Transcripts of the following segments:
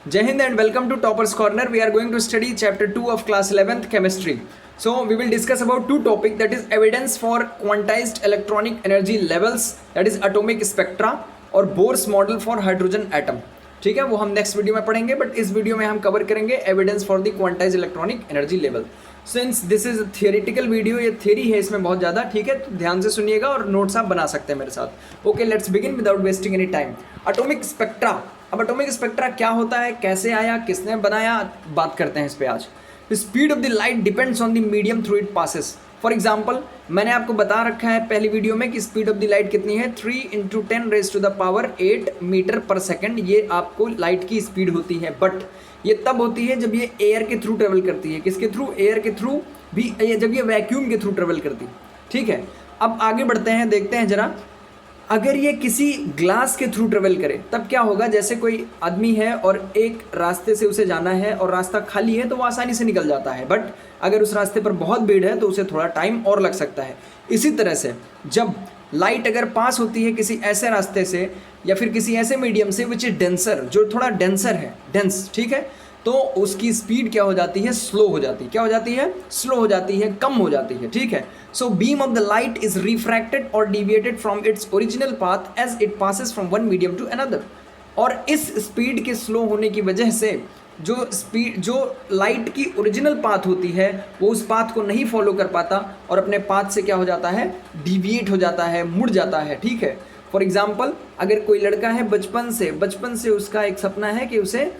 Jai Hind and welcome to Topper's Corner. We are going to study chapter 2 of class 11th chemistry. So we will discuss about two topics, that is evidence for quantized electronic energy levels, that is atomic spectra, और Bohr's model for hydrogen atom. ठीक है, वो हम next video में पढ़ेंगे, but इस video में हम कवर करेंगे evidence for the quantize electronic energy level. Since this is theoretical video, ये थियरी है इसमें बहुत ज़्यादा, ठीक है, तो ध्यान से सुनिएगा और नोट्स आप बना सकते हैं मेरे साथ. Okay, let's begin without wasting any time. Atomic spectra. अब एटॉमिक स्पेक्ट्रा क्या होता है, कैसे आया, किसने बनाया, बात करते हैं इस पर आज. Speed of the light depends on the medium through it passes. For example, मैंने आपको बता रखा है पहली वीडियो में कि स्पीड ऑफ द लाइट कितनी है, 3 × 10⁻⁸ मीटर पर सेकेंड. ये आपको लाइट की स्पीड होती है, बट ये तब होती है जब ये एयर के थ्रू ट्रेवल करती है. किसके थ्रू? एयर के थ्रू भी, जब ये वैक्यूम के थ्रू ट्रेवल करती है. ठीक है, अब आगे बढ़ते हैं, देखते हैं जरा. अगर ये किसी ग्लास के थ्रू ट्रेवल करे तब क्या होगा. जैसे कोई आदमी है और एक रास्ते से उसे जाना है और रास्ता खाली है तो वो आसानी से निकल जाता है, बट अगर उस रास्ते पर बहुत भीड़ है तो उसे थोड़ा टाइम और लग सकता है. इसी तरह से जब लाइट अगर पास होती है किसी ऐसे रास्ते से या फिर किसी ऐसे मीडियम से विच इज डेंसर, जो थोड़ा डेंसर है, डेंस, ठीक है, तो उसकी स्पीड क्या हो जाती है, स्लो हो जाती है. क्या हो जाती है? स्लो हो जाती है, कम हो जाती है. ठीक है, so beam of the light is refracted और deviated from its original path as it passes from one medium to another. और इस स्पीड के स्लो होने की वजह से जो लाइट की ओरिजिनल पाथ होती है वो उस पाथ को नहीं फॉलो कर पाता और अपने पाथ से क्या हो जाता है, डिविएट हो जाता है, मुड़ जाता है. ठीक है, फॉर एग्जाम्पल, अगर कोई लड़का है बचपन से उसका एक सपना है कि उसे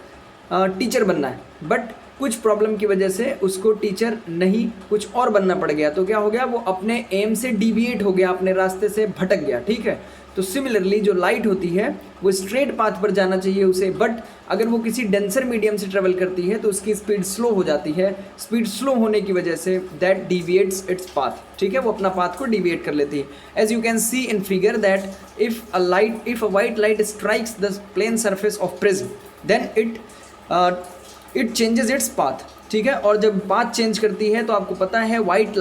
टीचर बनना है, बट कुछ प्रॉब्लम की वजह से उसको टीचर नहीं कुछ और बनना पड़ गया, तो क्या हो गया, वो अपने एम से डिविएट हो गया, अपने रास्ते से भटक गया. ठीक है, तो सिमिलरली जो लाइट होती है वो स्ट्रेट पाथ पर जाना चाहिए उसे, बट अगर वो किसी डेंसर मीडियम से ट्रेवल करती है तो उसकी स्पीड स्लो हो जाती है. स्पीड स्लो होने की वजह से दैट डिविएट्स इट्स पाथ. ठीक है, वो अपना पाथ को डिविएट कर लेती है. As you can see in figure that if a white light strikes the plane surface of prism then it changes its path. ठीक है, और जब पाथ चेंज करती है तो आपको पता है वाइट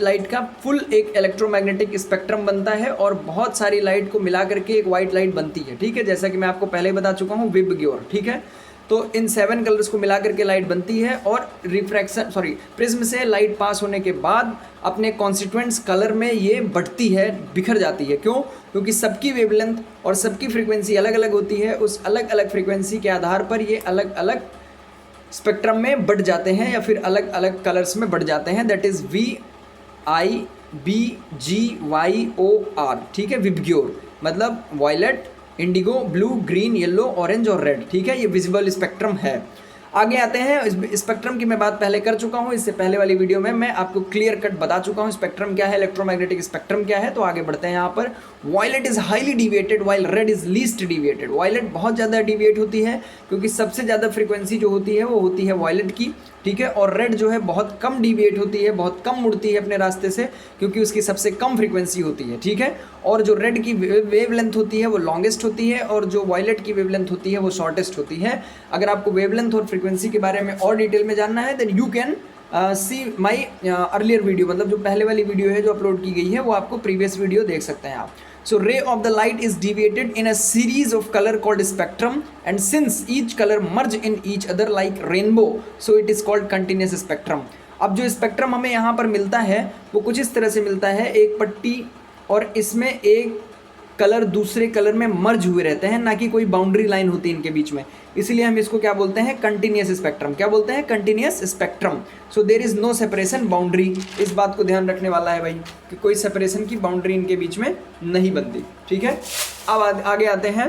लाइट का फुल एक इलेक्ट्रोमैग्नेटिक स्पेक्ट्रम बनता है और बहुत सारी लाइट को मिला करके एक वाइट लाइट बनती है. ठीक है, जैसा कि मैं आपको पहले बता चुका हूँ, विबग्योर. ठीक है, तो इन 7 कलर्स को मिला करके लाइट बनती है और प्रिज्म से लाइट पास होने के बाद अपने कॉन्स्टिट्यूएंट्स कलर में ये बढ़ती है, बिखर जाती है. क्यों? क्योंकि सबकी वेवलेंथ और सबकी फ्रीक्वेंसी अलग अलग होती है. उस अलग अलग फ्रीक्वेंसी के आधार पर ये अलग अलग स्पेक्ट्रम में बढ़ जाते हैं या फिर अलग अलग कलर्स में बढ़ जाते हैं. That is VIBGYOR. ठीक है, विबग्योर मतलब violet, indigo, blue, green, yellow, orange और रेड. ठीक है, ये विजिबल स्पेक्ट्रम है. आगे आते हैं. स्पेक्ट्रम की मैं बात पहले कर चुका हूँ, इससे पहले वाली वीडियो में मैं आपको क्लियर कट बता चुका हूँ स्पेक्ट्रम क्या है, इलेक्ट्रोमैग्नेटिक स्पेक्ट्रम क्या है. तो आगे बढ़ते हैं. यहाँ पर violet is highly deviated while red is least deviated. Violet बहुत ज़्यादा डिविएट होती है क्योंकि सबसे ज़्यादा फ्रीक्वेंसी जो होती है वो होती है वायलेट की. ठीक है, और रेड जो है बहुत कम डिविएट होती है, बहुत कम मुड़ती है अपने रास्ते से क्योंकि उसकी सबसे कम फ्रीक्वेंसी होती है. ठीक है, और जो रेड की वेवलेंथ होती है वो लॉन्गेस्ट होती है और जो वायलेट की वेवलेंथ होती है वो शॉर्टेस्ट होती है. अगर आपको वेवलेंथ और फ्रीक्वेंसी के बारे में और डिटेल में जानना है then you can see my earlier video, मतलब जो पहले वाली वीडियो है जो अपलोड की गई है वो आपको प्रीवियस वीडियो देख सकते हैं आप. So ray of the light is deviated in a series of color called spectrum, and since each color merge in each other like rainbow, so it is called continuous spectrum. अब जो spectrum हमें यहाँ पर मिलता है वो कुछ इस तरह से मिलता है, एक पट्टी और इसमें एक कलर दूसरे कलर में मर्ज हुए रहते हैं, ना कि कोई बाउंड्री लाइन होती है इनके बीच में. इसलिए हम इसको क्या बोलते हैं, कंटिन्यूस स्पेक्ट्रम. क्या बोलते हैं? Continuous spectrum. So there is no separation boundary. इस बात को ध्यान रखने वाला है भाई कि कोई सेपरेशन की बाउंड्री इनके बीच में नहीं बनती. ठीक है, अब आगे आते हैं.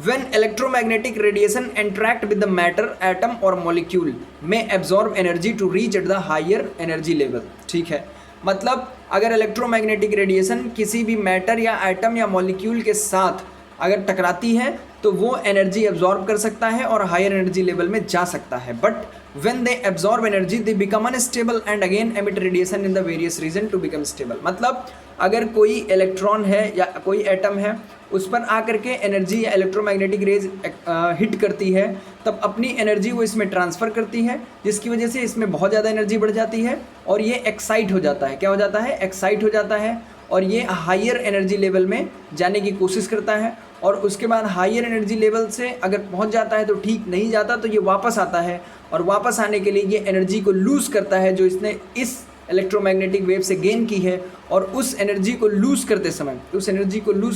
When electromagnetic radiation interact with the matter, atom or molecule may absorb energy to reach at the higher energy level. ठीक है, मतलब अगर इलेक्ट्रोमैग्नेटिक रेडिएशन किसी भी मैटर या एटम या मॉलिक्यूल के साथ अगर टकराती है तो वो एनर्जी एब्जॉर्ब कर सकता है और हायर एनर्जी लेवल में जा सकता है. But when they absorb energy they become unstable and again emit radiation in the various region to become stable. मतलब अगर कोई इलेक्ट्रॉन है या कोई एटम है उस पर आकर के एनर्जी या इलेक्ट्रोमैग्नेटिक रेज हिट करती है तब अपनी एनर्जी वो इसमें ट्रांसफ़र करती है, जिसकी वजह से इसमें बहुत ज़्यादा एनर्जी बढ़ जाती है और ये एक्साइट हो जाता है. क्या हो जाता है? एक्साइट हो जाता है और ये हायर एनर्जी लेवल में जाने की कोशिश करता है और उसके बाद हायर एनर्जी लेवल से अगर पहुंच जाता है तो ठीक, नहीं जाता तो ये वापस आता है, और वापस आने के लिए ये एनर्जी को लूज़ करता है जो इसने इस इलेक्ट्रोमैग्नेटिक वेव से गेन की है, और उस एनर्जी को लूज़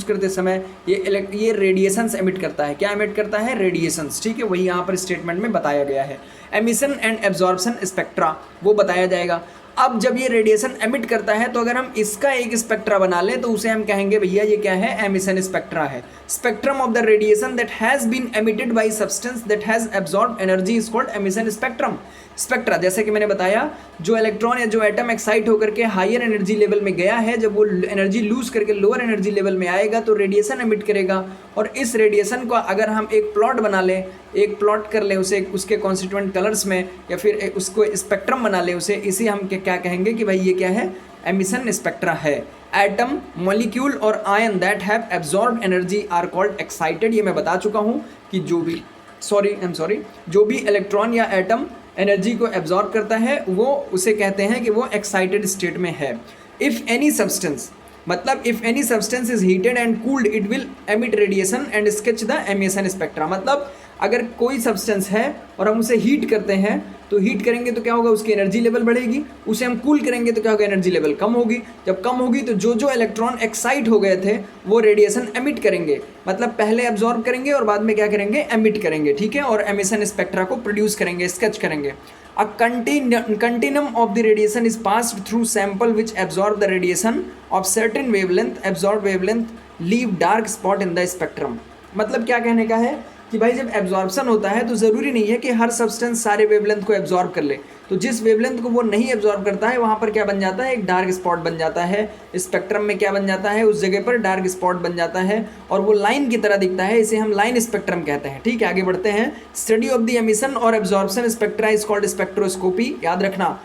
करते समय ये रेडिएशंस एमिट करता है। क्या एमिट करता है? रेडिएशंस। ठीक है, वही यहाँ पर स्टेटमेंट में बताया गया है। एमिशन एंड एब्जॉर्प्शन स्पेक्ट्रा वो बताया जाएगा। अब जब ये रेडिएशन एमिट करता है तो अगर हम इसका एक स्पेक्ट्रा बना लें तो उसे हम कहेंगे भैया ये क्या है? एमिशन स्पेक्ट्रा है। Spectrum of the radiation that has been emitted by substance that has absorbed energy is called emission spectrum. Spectra, जैसे कि मैंने बताया, जो इलेक्ट्रॉन या जो एटम एक्साइट होकर के हायर एनर्जी लेवल में गया है, जब वो एनर्जी लूज करके लोअर एनर्जी लेवल में आएगा तो रेडिएशन एमिट करेगा, और इस रेडिएशन को अगर हम एक प्लॉट बना लें, एक प्लॉट कर लें उसे उसके कॉन्स्टिट्यूएंट कलर्स में, या फिर उसको स्पेक्ट्रम बना लें उसे, इसी हम क्या कहेंगे कि भाई ये क्या है? एमिशन स्पेक्ट्रा है। एटम, मॉलिक्यूल और ion that have absorbed energy are called excited. ये मैं बता चुका हूँ कि जो भी इलेक्ट्रॉन या एटम एनर्जी को एब्जॉर्ब करता है वो उसे कहते हैं कि वो एक्साइटेड स्टेट में है। If any substance is heated and cooled it will emit radiation and sketch the emission spectra. मतलब अगर कोई सब्सटेंस है और हम उसे हीट करते हैं तो हीट करेंगे तो क्या होगा? उसकी एनर्जी लेवल बढ़ेगी। उसे हम कूल करेंगे तो क्या होगा? एनर्जी लेवल कम होगी। जब कम होगी तो जो इलेक्ट्रॉन एक्साइट हो गए थे वो रेडिएशन एमिट करेंगे, मतलब पहले एब्जॉर्ब करेंगे और बाद में क्या करेंगे? एमिट करेंगे। ठीक है, और एमिशन स्पेक्ट्रा को प्रोड्यूस करेंगे, स्केच करेंगे। A continuum of the radiation is passed through sample which absorb the radiation of certain wavelength. Absorbed wavelength leave dark spot in the spectrum. मतलब क्या कहने का है कि भाई जब एब्जॉर्प्शन होता है तो ज़रूरी नहीं है कि हर सब्सटेंस सारे वेवलेंथ को एब्जॉर्ब कर ले, तो जिस वेवलेंथ को वो नहीं एब्जॉर्ब करता है वहाँ पर क्या बन जाता है? एक डार्क स्पॉट बन जाता है। स्पेक्ट्रम में क्या बन जाता है? उस जगह पर डार्क स्पॉट बन जाता है और वो लाइन की तरह दिखता है, इसे हम लाइन स्पेक्ट्रम कहते हैं। ठीक है, आगे बढ़ते हैं। स्टडी ऑफ द एमिशन और absorption spectra is called spectroscopy. याद रखना,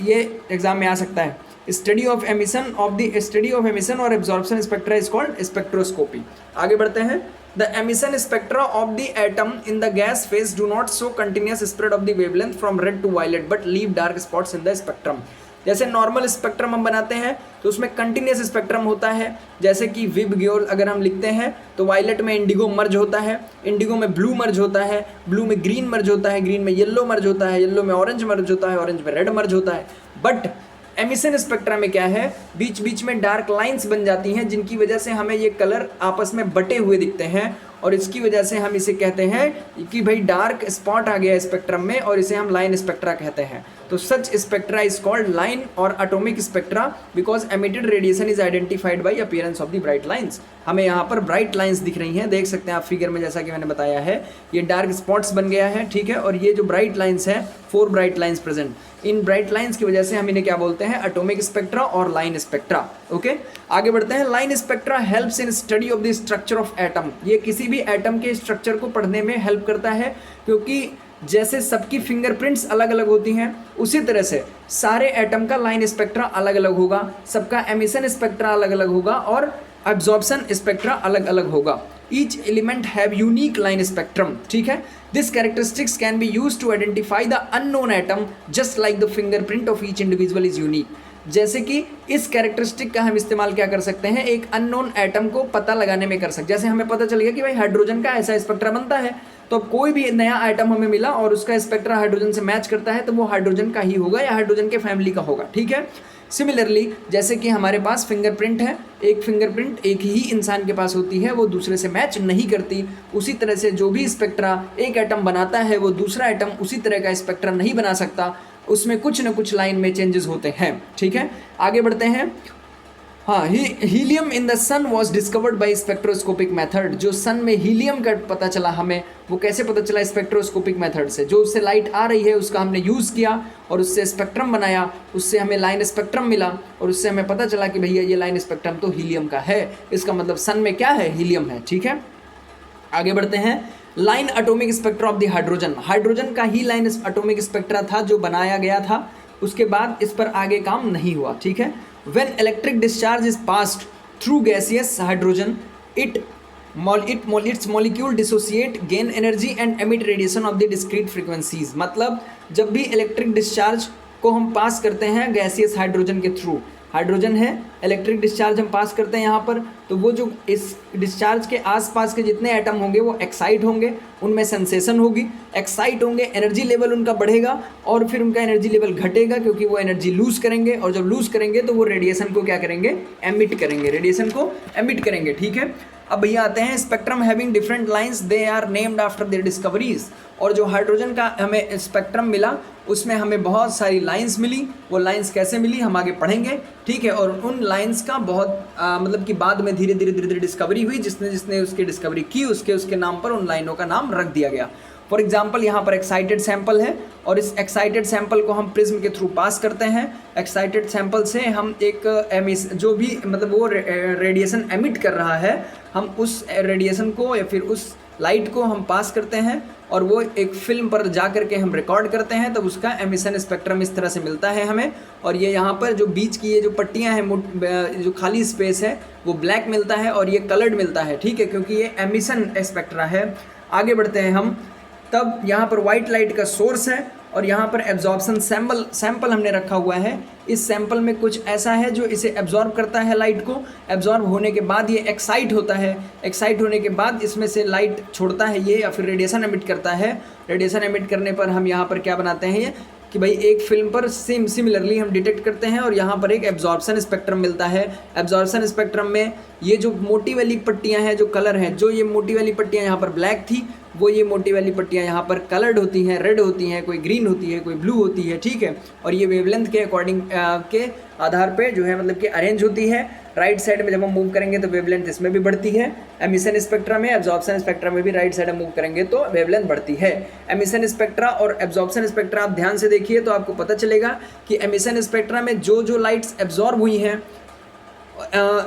ये एग्जाम में आ सकता है। स्टडी ऑफ एमिशन और absorption spectra is called spectroscopy. आगे बढ़ते हैं। The emission spectra of the atom in the gas phase do not show continuous spread of the wavelength from red to violet but leave dark spots in the spectrum. जैसे normal spectrum हम बनाते हैं तो उसमें continuous spectrum होता है, जैसे कि विबग्योर अगर हम लिखते हैं तो वायलेट में इंडिगो मर्ज होता है, इंडिगो में ब्लू मर्ज होता है, ब्लू में ग्रीन मर्ज होता है, ग्रीन में येलो मर्ज होता है, येलो में ऑरेंज मर्ज होता है, ऑरेंज में रेड मर्ज होता है। बट एमिशन स्पेक्ट्रा में क्या है? बीच बीच में डार्क लाइंस बन जाती हैं जिनकी वजह से हमें ये कलर आपस में बटे हुए दिखते हैं, और इसकी वजह से हम इसे कहते हैं कि भाई डार्क स्पॉट आ गया स्पेक्ट्रम में, और इसे हम लाइन स्पेक्ट्रा कहते हैं। तो सच स्पेक्ट्रा इज कॉल्ड लाइन और atomic spectra because emitted radiation is identified by appearance of the bright lines. हमें यहाँ पर ब्राइट लाइंस दिख रही हैं, देख सकते हैं आप फिगर में, जैसा कि मैंने बताया है ये डार्क स्पॉट्स बन गया है। ठीक है, और ये जो ब्राइट लाइंस है, 4 ब्राइट लाइंस प्रेजेंट, इन ब्राइट लाइंस की वजह से हम इन्हें क्या बोलते हैं? एटॉमिक स्पेक्ट्रा और लाइन स्पेक्ट्रा। ओके, आगे बढ़ते हैं। Line spectra helps in study of the structure of atom. ये किसी भी एटम के स्ट्रक्चर को पढ़ने में हेल्प करता है, क्योंकि जैसे सबकी फिंगरप्रिंट्स अलग अलग होती हैं उसी तरह से सारे एटम का लाइन स्पेक्ट्रा अलग अलग होगा, सबका एमिशन स्पेक्ट्रा अलग अलग होगा और एब्जॉर्प्शन स्पेक्ट्रा अलग अलग होगा। Each element have unique line spectrum. ठीक है, this characteristics can be used to identify the unknown atom just like the fingerprint of each individual is unique. जैसे कि इस कैरेक्टरिस्टिक का हम इस्तेमाल क्या कर सकते हैं? एक अननोन एटम को पता लगाने में कर सकते हैं। जैसे हमें पता चल गया कि भाई हाइड्रोजन का ऐसा स्पेक्ट्रा बनता है, तो अब कोई भी नया आइटम हमें मिला और उसका स्पेक्ट्रा हाइड्रोजन से मैच करता है तो वो हाइड्रोजन का ही होगा या हाइड्रोजन के फैमिली का होगा। ठीक है, सिमिलरली जैसे कि हमारे पास फिंगरप्रिंट है, एक फिंगरप्रिंट एक ही इंसान के पास होती है, वो दूसरे से मैच नहीं करती, उसी तरह से जो भी स्पेक्ट्रा एक एटम बनाता है वो दूसरा एटम उसी तरह का स्पेक्ट्रा नहीं बना सकता, उसमें कुछ न कुछ लाइन में चेंजेस होते हैं। ठीक है, आगे बढ़ते हैं। हाँ, helium in the sun was discovered by spectroscopic method. जो सन में हीलियम का पता चला हमें, वो कैसे पता चला? स्पेक्ट्रोस्कोपिक मेथड से। जो उससे लाइट आ रही है उसका हमने यूज़ किया और उससे स्पेक्ट्रम बनाया, उससे हमें लाइन स्पेक्ट्रम मिला और उससे हमें पता चला कि भैया ये लाइन स्पेक्ट्रम तो हीलियम का है। इसका मतलब सन में क्या है? हीलियम है। ठीक है, आगे बढ़ते हैं। Line atomic spectra of the hydrogen. Hydrogen का ही लाइन एटॉमिक स्पेक्ट्रा था जो बनाया गया था, उसके बाद इस पर आगे काम नहीं हुआ। ठीक है, when electric discharge is passed through gaseous hydrogen its molecule dissociate, gain energy and emit radiation of the discrete frequencies। मतलब जब भी इलेक्ट्रिक डिस्चार्ज को हम पास करते हैं गैसियस हाइड्रोजन के थ्रू, हाइड्रोजन है, इलेक्ट्रिक डिस्चार्ज हम पास करते हैं यहाँ पर, तो वो जो इस डिस्चार्ज के आसपास के जितने एटम होंगे वो एक्साइट होंगे, उनमें सेंसेशन होगी, एक्साइट होंगे, एनर्जी लेवल उनका बढ़ेगा और फिर उनका एनर्जी लेवल घटेगा क्योंकि वो एनर्जी लूज करेंगे, और जब लूज करेंगे तो वो रेडिएशन को क्या करेंगे, एमिट करेंगे, रेडिएशन को एमिट करेंगे। ठीक है, अब भैया आते हैं spectrum having different lines, they are named after their discoveries. और जो हाइड्रोजन का हमें स्पेक्ट्रम मिला उसमें हमें बहुत सारी लाइंस मिली, वो लाइंस कैसे मिली हम आगे पढ़ेंगे। ठीक है, और उन लाइंस का बहुत मतलब कि बाद में धीरे धीरे डिस्कवरी हुई, जिसने जिसने उसकी डिस्कवरी की उसके नाम पर उन लाइनों का नाम रख दिया गया। फॉर एग्जाम्पल यहाँ पर एक्साइटेड सैंपल है और इस एक्साइटेड सैंपल को हम प्रिज्म के थ्रू पास करते हैं। एक्साइटेड सैंपल से हम एक जो भी मतलब वो रेडिएशन एमिट कर रहा है, हम उस रेडिएशन को या फिर उस लाइट को हम पास करते हैं और वो एक फिल्म पर जा कर के हम रिकॉर्ड करते हैं, तब उसका एमिशन स्पेक्ट्रम इस तरह से मिलता है हमें। और ये यहाँ पर जो बीच की ये जो पट्टियाँ हैं, जो खाली स्पेस है वो ब्लैक मिलता है और ये कलर्ड मिलता है। ठीक है, क्योंकि ये एमिशन स्पेक्ट्रा है। आगे बढ़ते हैं हम, तब यहाँ पर वाइट लाइट का सोर्स है और यहाँ पर एब्जॉर्प्शन सैंपल हमने रखा हुआ है। इस सैंपल में कुछ ऐसा है जो इसे एब्जॉर्ब करता है लाइट को, एब्जॉर्ब होने के बाद ये एक्साइट होता है, एक्साइट होने के बाद इसमें से लाइट छोड़ता है ये या फिर रेडिएशन एमिट करता है। रेडिएशन एमिट करने पर हम यहाँ पर क्या बनाते हैं ये कि भाई एक फिल्म पर सिमिलरली हम डिटेक्ट करते हैं और यहाँ पर एक एब्जॉर्प्शन स्पेक्ट्रम मिलता है। एब्जॉर्प्शन स्पेक्ट्रम में ये जो मोटी वाली पट्टियाँ हैं, जो कलर हैं, जो ये मोटी वाली पट्टियाँ यहाँ पर ब्लैक थी, वो ये मोटी वाली पट्टियाँ यहाँ पर कलर्ड होती हैं, रेड होती हैं, कोई ग्रीन होती है, कोई ब्लू होती है। ठीक है, और ये वेवलेंथ के अकॉर्डिंग के आधार पे जो है मतलब कि अरेंज होती है। राइट साइड में जब हम मूव करेंगे तो वेवलेंथ इसमें भी बढ़ती है। एमिशन स्पेक्ट्रा में, एब्जॉर्प्शन स्पेक्ट्रा में भी राइट साइड में मूव करेंगे तो वेवलेंथ बढ़ती है। एमिशन स्पेक्ट्रा और एब्जॉर्प्शन स्पेक्ट्रा आप ध्यान से देखिए तो आपको पता चलेगा कि एमिशन स्पेक्ट्रा में जो लाइट्स एब्जॉर्ब हुई हैं,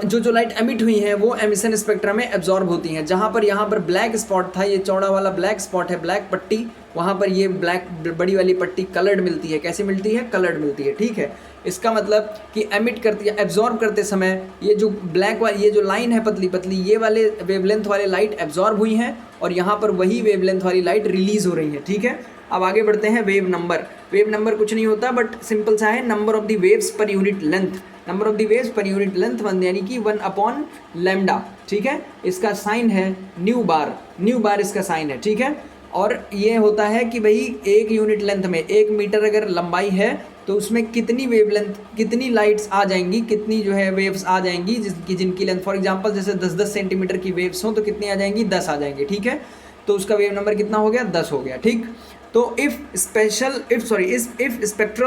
जो लाइट एमिट हुई हैं वो एमिशन स्पेक्ट्रा में एब्जॉर्ब होती हैं। जहाँ पर यहाँ पर ब्लैक स्पॉट था, ये चौड़ा वाला ब्लैक स्पॉट है, ब्लैक पट्टी, वहाँ पर ये ब्लैक बड़ी वाली पट्टी कलर्ड मिलती है। कैसे मिलती है? कलर्ड मिलती है। ठीक है, इसका मतलब कि एमिट करती है, एब्जॉर्ब करते समय ये जो ब्लैक वाली ये जो लाइन है पतली पतली, ये वाले वेवलेंथ वाले लाइट एब्जॉर्ब हुई हैं और यहाँ पर वही वेवलेंथ वाली लाइट रिलीज हो रही है। ठीक है, अब आगे बढ़ते हैं। वेव नंबर, वेव नंबर कुछ नहीं होता बट सिंपल सा है, number of the waves per unit length, number of the waves per unit length यानी कि 1/λ। ठीक है, इसका साइन है न्यू बार, न्यू बार इसका साइन है। ठीक है, और ये होता है कि भाई एक यूनिट लेंथ में 1 मीटर अगर लंबाई है तो उसमें कितनी वेवलेंथ, कितनी लाइट्स आ जाएंगी, कितनी जो है वेव्स आ जाएंगी जिनकी लेंथ, फॉर एग्जांपल जैसे 10-10 सेंटीमीटर की वेव्स हों तो कितनी आ जाएंगी? 10 आ जाएंगी। ठीक है, तो उसका वेव नंबर कितना हो गया? 10 हो गया। ठीक, तो if spectral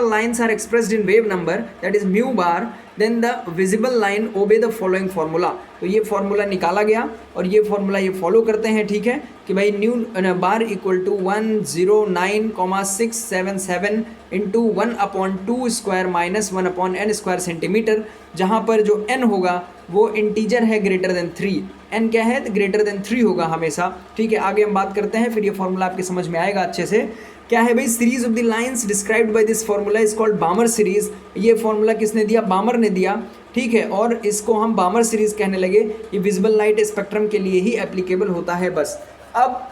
lines are expressed in wave number, that is mu bar, then the visible line obey the following formula। तो ये फॉर्मूला निकाला गया और ये फॉर्मूला ये फॉलो करते हैं। ठीक है, कि भाई nu bar equal to 109,677 into 1/2 square minus 1/n square centimetre, जहाँ पर जो n होगा वो इंटीजर है ग्रेटर देन 3। n क्या है? ग्रेटर देन 3 होगा हमेशा। ठीक है, आगे हम बात करते हैं, फिर ये फॉर्मूला आपके समझ में आएगा अच्छे से। क्या है भाई? Series of the lines described by this formula is called बामर series. ये फॉर्मूला किसने दिया? बामर ने दिया। ठीक है, और इसको हम बामर सीरीज कहने लगे। ये विजिबल लाइट स्पेक्ट्रम के लिए ही एप्लीकेबल होता है बस। अब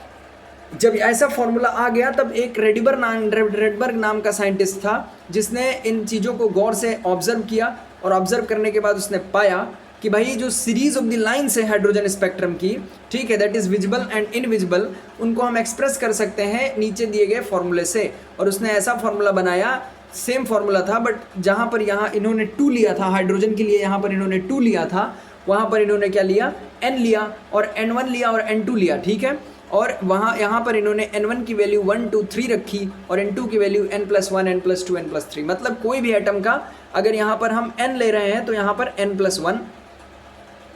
जब ऐसा फॉर्मूला आ गया तब एक रेडबर्ग नाम का साइंटिस्ट था जिसने इन चीज़ों को गौर से ऑब्जर्व किया और ऑब्जर्व करने के बाद उसने पाया कि भाई जो सीरीज ऑफ द लाइन्स है हाइड्रोजन स्पेक्ट्रम की, ठीक है, that is visible and invisible, उनको हम एक्सप्रेस कर सकते हैं नीचे दिए गए फॉर्मूले से। और उसने ऐसा फॉर्मूला बनाया, सेम फॉर्मूला था बट जहाँ पर यहाँ इन्होंने 2 लिया था हाइड्रोजन के लिए, यहाँ पर इन्होंने 2 लिया था, वहाँ पर इन्होंने क्या लिया? n लिया और n1 लिया और n2 लिया। ठीक है, और वहाँ यहाँ पर इन्होंने n1 की वैल्यू 1 2 3 रखी और n2 की वैल्यू n+1 n+2 n+3। मतलब कोई भी एटम का अगर यहाँ पर हम n ले रहे हैं तो यहाँ पर n+1,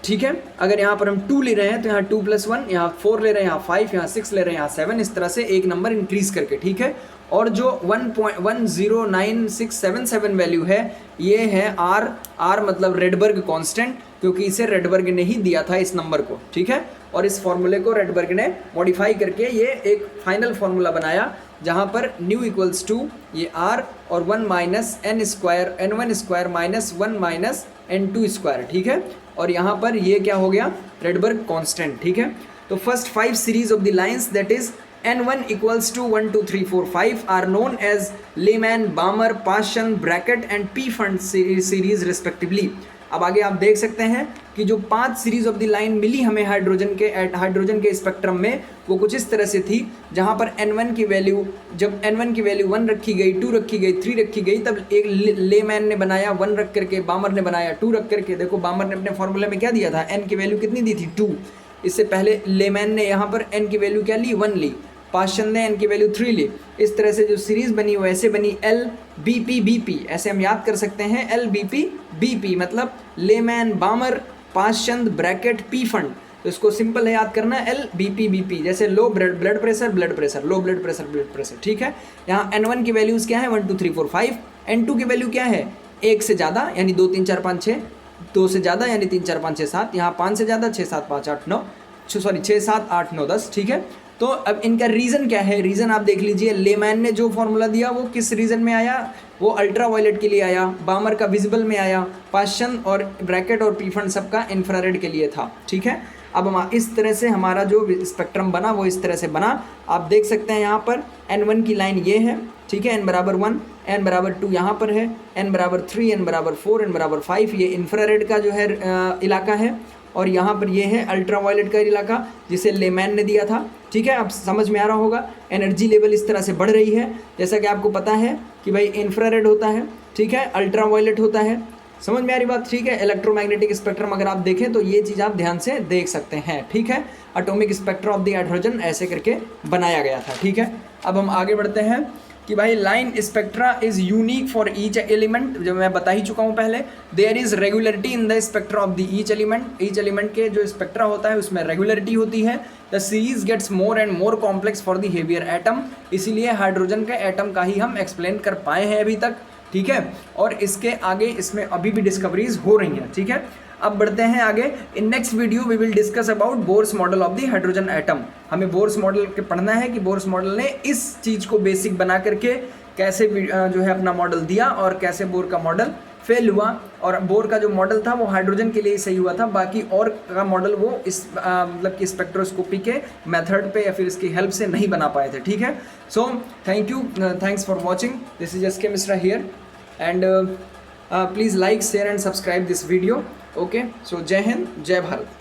ठीक है, अगर यहाँ पर हम 2 ले रहे हैं तो यहाँ 2+1, यहाँ 4 ले रहे हैं, यहाँ 5, यहाँ 6 ले रहे हैं, यहाँ 7, इस तरह से एक नंबर इंक्रीज करके। ठीक है, और जो 1.10967 वैल्यू है ये है R मतलब रेडबर्ग कांस्टेंट, क्योंकि इसे रेडबर्ग ने ही दिया था इस नंबर को। ठीक है, और इस फॉर्मूले को रेडबर्ग ने मॉडिफाई करके ये एक फाइनल फार्मूला बनाया जहाँ पर न्यू इक्वल्स टू ये R और 1 minus n square n1 square minus 1 minus n2 square. ठीक है, और यहाँ पर ये क्या हो गया? Rydberg constant. ठीक है, तो first 5 series of the lines that is N1 equals to 1 2 3 4 5 are known as Lehman, Balmer, Paschen, Brackett and P-Fund series respectively. अब आगे आप देख सकते हैं कि जो 5 सीरीज ऑफ द लाइन मिली हमें हाइड्रोजन के स्पेक्ट्रम में, वो कुछ इस तरह से थी, जहां पर N1 की वैल्यू, जब N1 की वैल्यू 1 रखी गई, 2 रखी गई, 3 रखी गई, तब एक लेमैन ने बनाया 1 रख करके, बामर ने बनाया 2 रख करके। देखो बामर ने अपने फॉर्मूले में क्या दिया था, N की वैल्यू कितनी दी थी 2। इससे पहले लेमैन ने यहाँ पर N की वैल्यू क्या ली, 1 ली। पाशन ने N की वैल्यू 3 ली। इस तरह से जो सीरीज बनी वो ऐसे बनी L BP BP, ऐसे हम याद कर सकते हैं L BP BP, मतलब layman, बामर, Paschen, bracket, P fund. तो इसको सिंपल है याद करना, L BP BP, जैसे low blood pressure, low blood pressure, ठीक है। यहाँ N1 की वैल्यूज़ क्या है, 1 2 3 4 5। N2 की वैल्यू क्या है, 1 से ज़्यादा यानी 2 3 4 5 6, 2 से ज़्यादा यानी 3 4 5 6 7, यहाँ 5 से ज़्यादा 6 7 5 8 9, सॉरी 6 7 8 9 10, ठीक है। तो अब इनका रीज़न क्या है, रीज़न आप देख लीजिए। लेमैन ने जो फॉर्मूला दिया वो किस रीज़न में आया, वो अल्ट्रा वायलेट के लिए आया। बामर का विजिबल में आया। पाशन और ब्रैकेट और पीफंड सबका इंफ्रारेड के लिए था, ठीक है। अब हम इस तरह से हमारा जो स्पेक्ट्रम बना वो इस तरह से बना। आप देख सकते हैं यहाँ पर N1 की लाइन ये है, ठीक है, N बराबर 1, N बराबर 2 यहाँ पर है, N बराबर 3, N बराबर 4, N बराबर 5, ये इंफ्रारेड का जो है इलाका है। और यहाँ पर ये है अल्ट्रा वायलेट का इलाका जिसे लेमैन ने दिया था, ठीक है। अब समझ में आ रहा होगा, एनर्जी लेवल इस तरह से बढ़ रही है, जैसा कि आपको पता है कि भाई इंफ्रारेड होता है, ठीक है, अल्ट्रा वायलेट होता है। समझ में आ रही बात, ठीक है। इलेक्ट्रोमैग्नेटिक स्पेक्ट्रम अगर आप देखें तो ये चीज़ आप ध्यान से देख सकते हैं, ठीक है। Atomic spectrum of the hydrogen ऐसे करके बनाया गया था, ठीक है। अब हम आगे बढ़ते हैं कि भाई line spectra is unique for each element, जो मैं बता ही चुका हूँ पहले। There is regularity in the spectra of the each element, each element के जो स्पेक्ट्रा होता है उसमें रेगुलरिटी होती है। The series gets more and more complex for the heavier atom, इसीलिए हाइड्रोजन के एटम का ही हम एक्सप्लेन कर पाए हैं अभी तक, ठीक है। और इसके आगे इसमें अभी भी डिस्कवरीज हो रही हैं, ठीक है। अब बढ़ते हैं आगे। In next video we will discuss about Bohr's model of the hydrogen atom. हमें बोर्स मॉडल के पढ़ना है कि बोर्स मॉडल ने इस चीज़ को बेसिक बना करके कैसे जो है अपना मॉडल दिया और कैसे बोर का मॉडल फेल हुआ। और बोर का जो मॉडल था वो हाइड्रोजन के लिए सही हुआ था, बाकी और का मॉडल वो इस मतलब कि स्पेक्ट्रोस्कोपी के मेथड पे या फिर इसकी हेल्प से नहीं बना पाए थे, ठीक है। So thank you, thanks for watching, this is S K Mishra here and please like, share and subscribe this video. Okay, so जय हिंद, जय भारत।